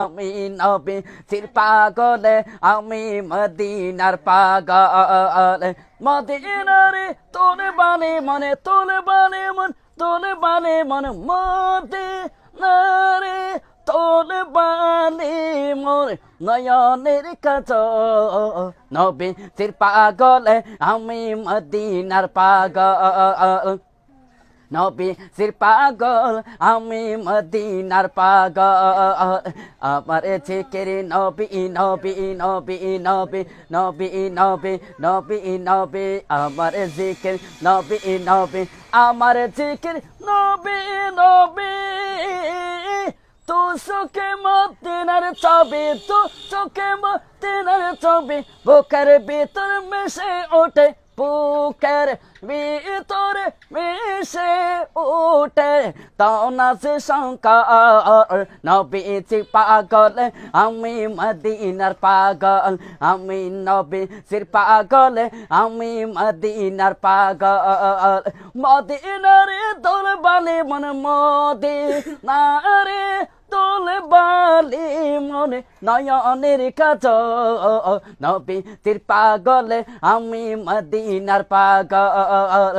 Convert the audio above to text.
আমি নবী সির পাগলে আমি মদিনার পাগল মদিনারে তোর বানে মনে তোর বানে মন তোর বানে মন মদিনারে তোর বানে মন নয়নের কাজ নবী সির পাগলে আমি মদিনার পাগল নবী সির পাগল আমি মদিনার পাগল আমার জিকির নবী নবী নবী নবী নবী নবী নবী নবী আমার জিকির নবী নবী আমার জিকির নবী নবী তু চোখে মদিনার ছবি তু চোখে মদিনার ছবি বুকের ভিতর মিশে ওঠে বুকের ভিতরে মিশে ওঠে তাও নাচে শঙ্কর নবীজি পাগল আমি মদিনার পাগল আমি নবী সির পাগল আমি মদিনার পাগল মদিনারে দোল বালে মন মদিনারে তোল বালি মনে নয়নের কাজ নবী সির পাগল আমি মদিনার পাগল